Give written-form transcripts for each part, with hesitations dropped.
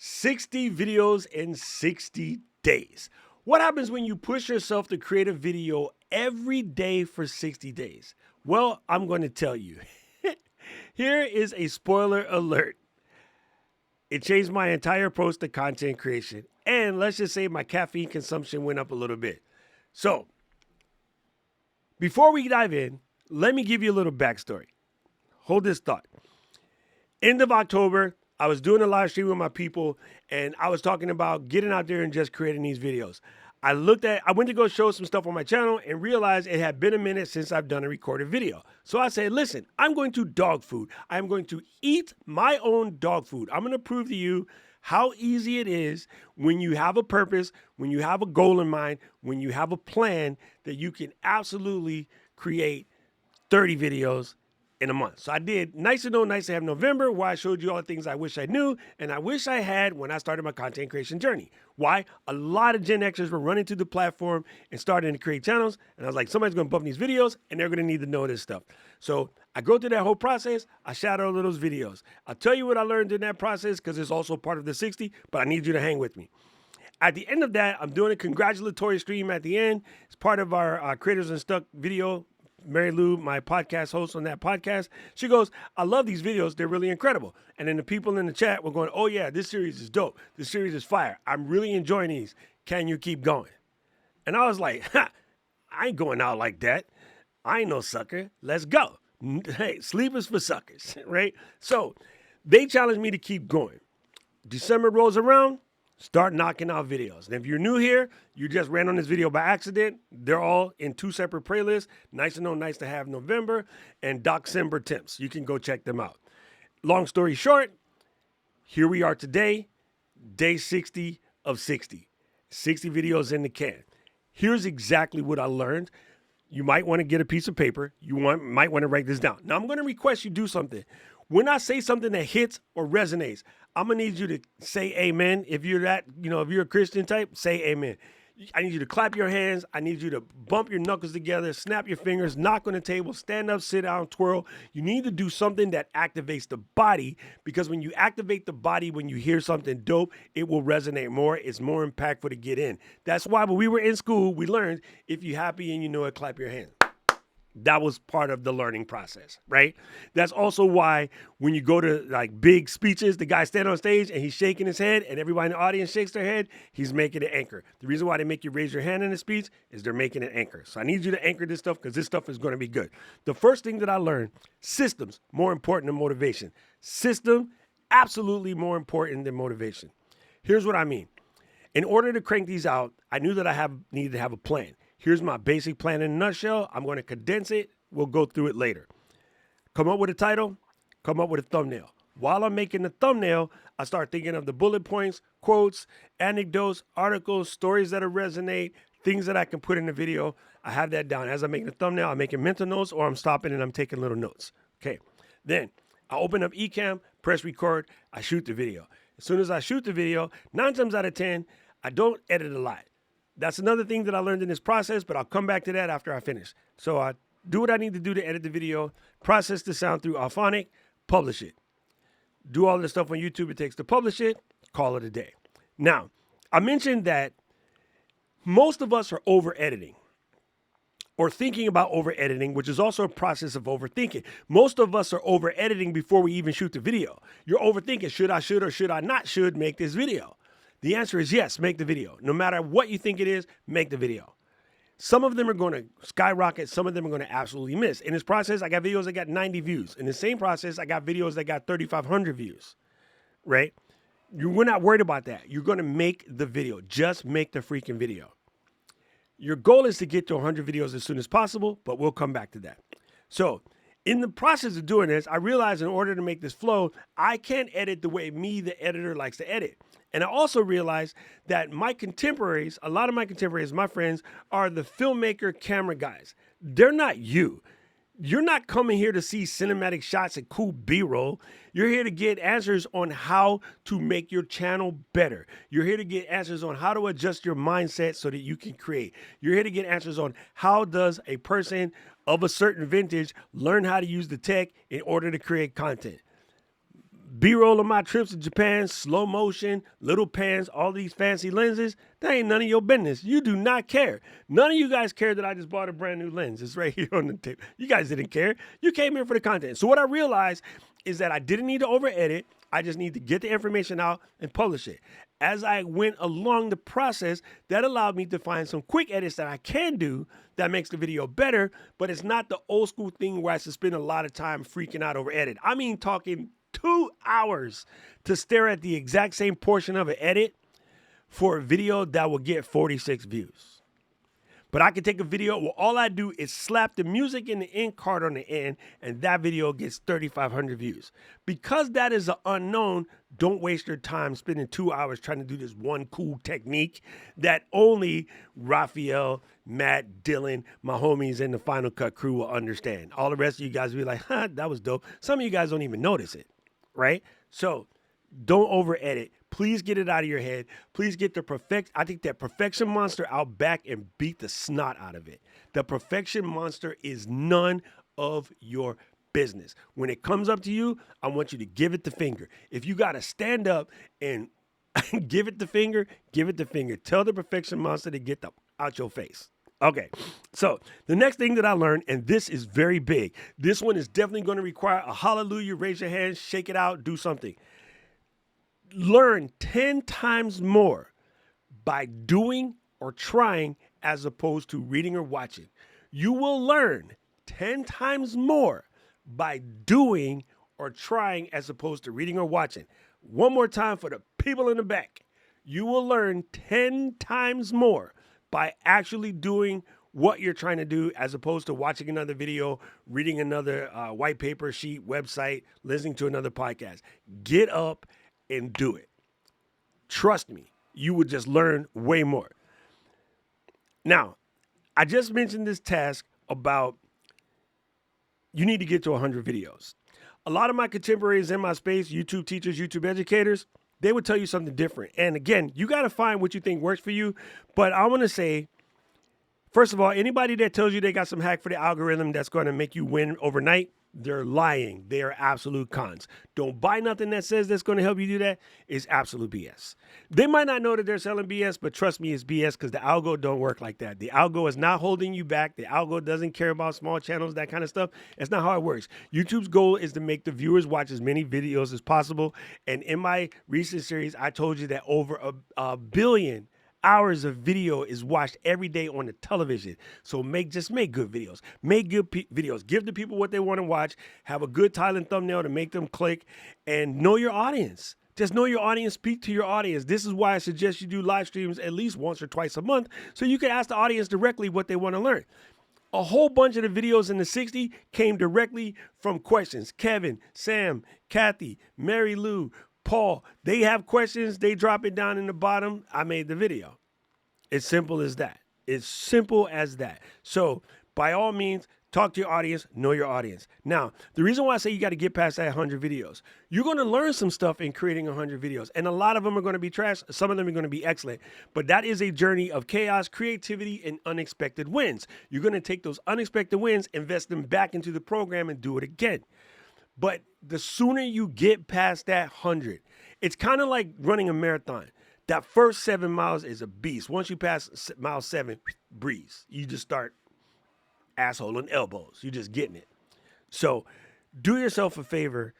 60 videos in 60 days. What happens when you push yourself to create a video every day for 60 days? Well, I'm going to tell you. Here is a spoiler alert. It changed my entire approach to content creation. And let's just say my caffeine consumption went up a little bit. So, before we dive in, let me give you a little backstory. Hold this thought. End of October, I was doing a live stream with my people, and I was talking about getting out there and just creating these videos. I went to go show some stuff on my channel and realized it had been a minute since I've done a recorded video. So I said, listen, I'm going to dog food. I'm going to eat my own dog food. I'm going to prove to you how easy it is when you have a purpose, when you have a goal in mind, when you have a plan, that you can absolutely create 30 videos in a month. So I did Nice to Know, Nice to Have November, where I showed you all the things I wish I knew and I wish I had when I started my content creation journey. Why? A lot of Gen Xers were running to the platform and starting to create channels. And I was like, somebody's going to bump these videos and they're going to need to know this stuff. So I go through that whole process. I shadow all of those videos. I'll tell you what I learned in that process because it's also part of the 60, but I need you to hang with me. At the end of that, I'm doing a congratulatory stream at the end. It's part of our Creators Unstuck video. Mary Lou, my podcast host on that podcast, she goes, I love these videos. They're really incredible. And then the people in the chat were going, oh yeah, this series is dope. This series is fire. I'm really enjoying these. Can you keep going? And I was like, I ain't going out like that. I ain't no sucker. Let's go. Hey, sleep is for suckers, right? So they challenged me to keep going. December rolls around. Start knocking out videos. And if you're new here, you just ran on this video by accident. They're all in two separate playlists. Nice to Know, Nice to Have November, and Docember Temps. You can go check them out. Long story short, here we are today, day 60 of 60. 60 videos in the can. Here's exactly what I learned. You might want to get a piece of paper. Might want to write this down. Now, I'm going to request you do something. When I say something that hits or resonates, I'm going to need you to say amen. If you're if you're a Christian type, say amen. I need you to clap your hands. I need you to bump your knuckles together, snap your fingers, knock on the table, stand up, sit down, twirl. You need to do something that activates the body, because when you activate the body, when you hear something dope, it will resonate more. It's more impactful to get in. That's why when we were in school, we learned if you're happy and you know it, clap your hands. That was part of the learning process, right? That's also why when you go to like big speeches, the guy standing on stage and he's shaking his head and everybody in the audience shakes their head, he's making an anchor. The reason why they make you raise your hand in a speech is they're making an anchor. So I need you to anchor this stuff because this stuff is going to be good. The first thing that I learned, systems, more important than motivation. System, absolutely more important than motivation. Here's what I mean. In order to crank these out, I knew that I needed to have a plan. Here's my basic plan in a nutshell. I'm going to condense it. We'll go through it later. Come up with a title. Come up with a thumbnail. While I'm making the thumbnail, I start thinking of the bullet points, quotes, anecdotes, articles, stories that resonate, things that I can put in the video. I have that down. As I'm making the thumbnail, I'm making mental notes, or I'm stopping and I'm taking little notes. Okay. Then I open up Ecamm, press record. I shoot the video. As soon as I shoot the video, 9 times out of 10, I don't edit a lot. That's another thing that I learned in this process, but I'll come back to that after I finish. So I do what I need to do to edit the video, process the sound through Alphonic, publish it. Do all the stuff on YouTube it takes to publish it, call it a day. Now, I mentioned that most of us are over-editing or thinking about over-editing, which is also a process of overthinking. Most of us are over-editing before we even shoot the video. You're overthinking, should or should I not make this video? The answer is yes, make the video. No matter what you think it is, make the video. Some of them are going to skyrocket. Some of them are going to absolutely miss. In this process, I got videos that got 90 views. In the same process, I got videos that got 3,500 views, right? We're not worried about that. You're going to make the video. Just make the freaking video. Your goal is to get to 100 videos as soon as possible, but we'll come back to that. So in the process of doing this, I realized in order to make this flow, I can't edit the way me, the editor, likes to edit. And I also realized that my contemporaries, a lot of my contemporaries, my friends, are the filmmaker camera guys. They're not you. You're not coming here to see cinematic shots and cool B-roll. You're here to get answers on how to make your channel better. You're here to get answers on how to adjust your mindset so that you can create. You're here to get answers on how does a person of a certain vintage learn how to use the tech in order to create content. B-roll of my trips to Japan, slow motion, little pans, all these fancy lenses, that ain't none of your business. You do not care. None of you guys care that I just bought a brand new lens. It's right here on the table. You guys didn't care. You came here for the content. So what I realized is that I didn't need to over edit. I just need to get the information out and publish it. As I went along the process, that allowed me to find some quick edits that I can do that makes the video better, but it's not the old school thing where I should spend a lot of time freaking out over edit. I mean, talking 2 hours to stare at the exact same portion of an edit for a video that will get 46 views. But I can take a video where all I do is slap the music and the end card on the end, and that video gets 3,500 views. Because that is an unknown, don't waste your time spending 2 hours trying to do this one cool technique that only Raphael, Matt, Dylan, my homies, and the Final Cut crew will understand. All the rest of you guys will be like, that was dope. Some of you guys don't even notice it, right? So don't over edit. Please get it out of your head. Please get I think that perfection monster out back and beat the snot out of it. The perfection monster is none of your business. When it comes up to you, I want you to give it the finger. If you got to stand up and give it the finger, give it the finger. Tell the perfection monster to get out your face. Okay, so the next thing that I learned, and this is very big. This one is definitely going to require a hallelujah, raise your hands, shake it out, do something. Learn 10 times more by doing or trying as opposed to reading or watching. You will learn 10 times more by doing or trying as opposed to reading or watching. One more time for the people in the back. You will learn 10 times more by actually doing what you're trying to do as opposed to watching another video, reading another white paper sheet, website, listening to another podcast. Get up and do it. Trust me, you would just learn way more. Now, I just mentioned this task about you need to get to 100 videos. A lot of my contemporaries in my space, YouTube teachers, YouTube educators, they would tell you something different. And again, you got to find what you think works for you. But I want to say, first of all, anybody that tells you they got some hack for the algorithm that's going to make you win overnight, they're lying. They are absolute cons. Don't buy nothing that says that's going to help you do that. It's absolute BS. They might not know that they're selling BS, but trust me, it's BS because the algo don't work like that. The algo is not holding you back. The algo doesn't care about small channels, that kind of stuff. It's not how it works. YouTube's goal is to make the viewers watch as many videos as possible. And in my recent series, I told you that over a billion hours of video is watched every day on the television. So just make good videos. Make good videos. Give the people what they want to watch. Have a good title and thumbnail to make them click. And know your audience. Just know your audience. Speak to your audience. This is why I suggest you do live streams at least once or twice a month so you can ask the audience directly what they want to learn. A whole bunch of the videos in the 60 came directly from questions. Kevin, Sam, Kathy, Mary Lou, Paul, they have questions. They drop it down in the bottom. I made the video. It's simple as that. It's simple as that. So by all means, talk to your audience, know your audience. Now, the reason why I say you got to get past that 100 videos, you're going to learn some stuff in creating 100 videos. And a lot of them are going to be trash. Some of them are going to be excellent. But that is a journey of chaos, creativity, and unexpected wins. You're going to take those unexpected wins, invest them back into the program, and do it again. But the sooner you get past that 100, it's kind of like running a marathon. That first 7 miles is a beast. Once you pass mile 7, breeze. You just start asshole and elbows. You're just getting it. So do yourself a favor,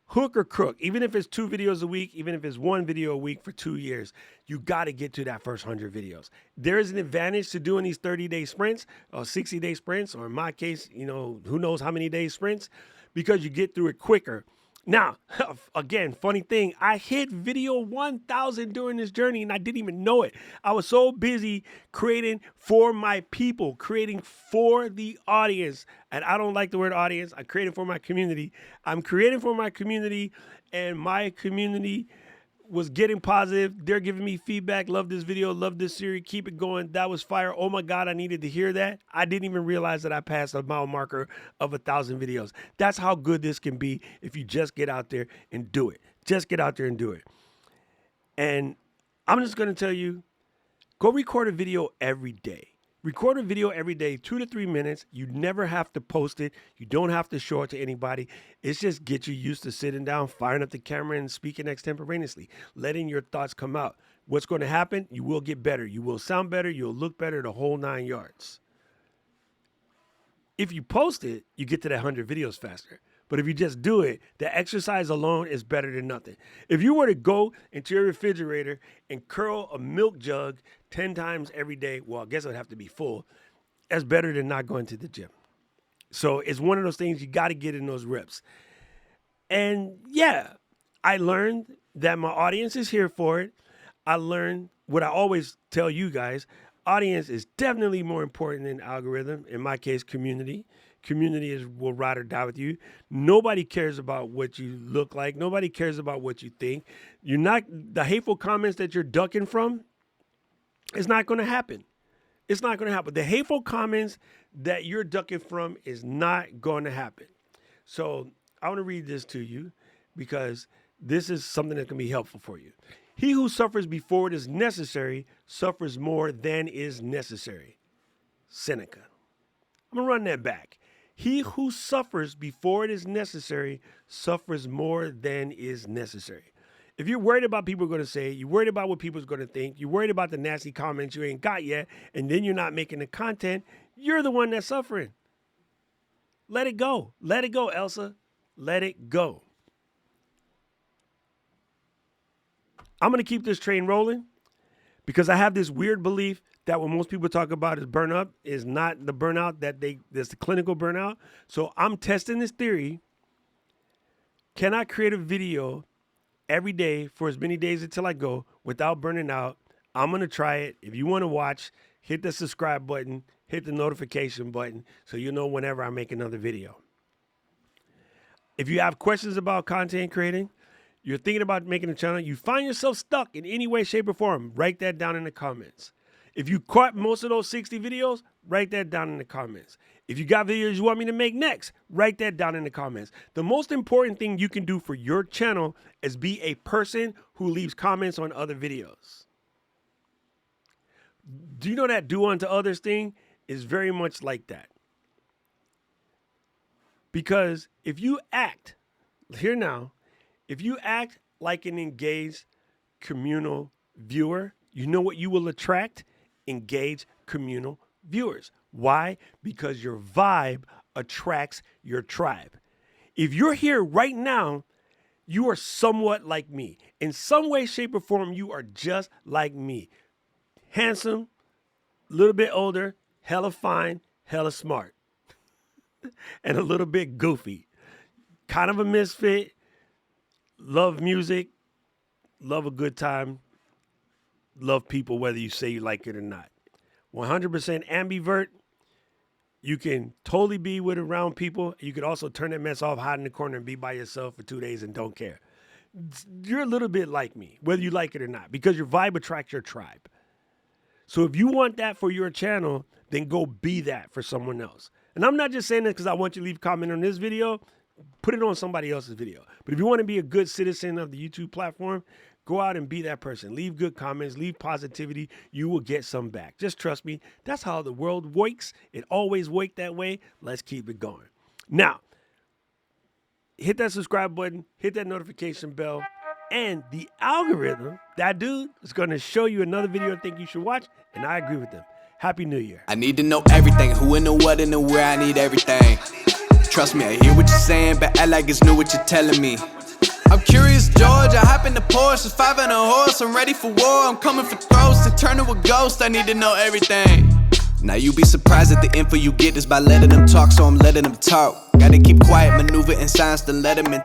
hook or crook, even if it's 2 videos a week, even if it's 1 video a week for 2 years, you got to get to that first 100 videos. There is an advantage to doing these 30-day sprints or 60-day sprints, or in my case, who knows how many days sprints, because you get through it quicker. Now, again, funny thing, I hit video 1,000 during this journey and I didn't even know it. I was so busy creating for my people, creating for the audience. And I don't like the word audience. I created for my community. I'm creating for my community, and my community was getting positive. They're giving me feedback. Love this video. Love this series. Keep it going. That was fire. Oh my God, I needed to hear that. I didn't even realize that I passed a mile marker of 1,000 videos. That's how good this can be if you just get out there and do it. Just get out there and do it. And I'm just going to tell you, go record a video every day. Record a video every day, 2 to 3 minutes. You never have to post it. You don't have to show it to anybody. It's just get you used to sitting down, firing up the camera, and speaking extemporaneously, letting your thoughts come out. What's going to happen? You will get better. You will sound better. You'll look better, the whole 9 yards. If you post it, you get to that 100 videos faster. But if you just do it, the exercise alone is better than nothing. If you were to go into your refrigerator and curl a milk jug 10 times every day, well, I guess it would have to be full. That's better than not going to the gym. So it's one of those things you got to get in those reps. And yeah, I learned that my audience is here for it. I learned what I always tell you guys, audience is definitely more important than algorithm. In my case, community. Community will ride or die with you. Nobody cares about what you look like. Nobody cares about what you think. The hateful comments that you're ducking from, it's not going to happen. It's not going to happen. The hateful comments that you're ducking from is not going to happen. So I want to read this to you because this is something that can be helpful for you. He who suffers before it is necessary suffers more than is necessary. Seneca. I'm going to run that back. He who suffers before it is necessary suffers more than is necessary. If you're worried about people are going to say, you're worried about what people are going to think, you're worried about the nasty comments you ain't got yet, and then you're not making the content, you're the one that's suffering. Let it go. Let it go, Elsa. Let it go. I'm going to keep this train rolling because I have this weird belief that what most people talk about is burnout is not the burnout that's the clinical burnout. So I'm testing this theory. Can I create a video every day for as many days until I go without burning out? I'm going to try it. If you want to watch, hit the subscribe button, hit the notification button so you know whenever I make another video. If you have questions about content creating, you're thinking about making a channel, you find yourself stuck in any way, shape, or form, write that down in the comments. If you caught most of those 60 videos, write that down in the comments. If you got videos you want me to make next, write that down in the comments. The most important thing you can do for your channel is be a person who leaves comments on other videos. Do you know that do unto others thing is very much like that? Because if you act, here now, if you act like an engaged communal viewer, you know what you will attract? Engaged communal viewers. Why? Because your vibe attracts your tribe. If you're here right now, you are somewhat like me. In some way, shape, or form, you are just like me. Handsome, a little bit older, hella fine, hella smart, and a little bit goofy. Kind of a misfit. Love music, love a good time, love people whether you say you like it or not. 100% ambivert. You can totally be with around people. You could also turn that mess off, hide in the corner, and be by yourself for 2 days and don't care. You're a little bit like me, whether you like it or not, because your vibe attracts your tribe. So if you want that for your channel, then go be that for someone else. And I'm not just saying that because I want you to leave a comment on this video. Put it on somebody else's video. But if you want to be a good citizen of the YouTube platform, go out and be that person. Leave good comments, leave positivity. You will get some back. Just trust me. That's how the world works. It always worked that way. Let's keep it going. Now, hit that subscribe button, hit that notification bell, and the algorithm, that dude, is going to show you another video I think you should watch, and I agree with them. Happy New Year. I need to know everything, who and the what and the where, I need everything. Trust me, I hear what you're saying, but act like it's new what you're telling me. I'm curious, George, I hop in the Porsche, it's 5 and a horse, I'm ready for war, I'm coming for throats, to turn to a ghost, I need to know everything. Now you be surprised at the info you get is by letting them talk, so I'm letting them talk. Gotta keep quiet, maneuver in silence, then let them in.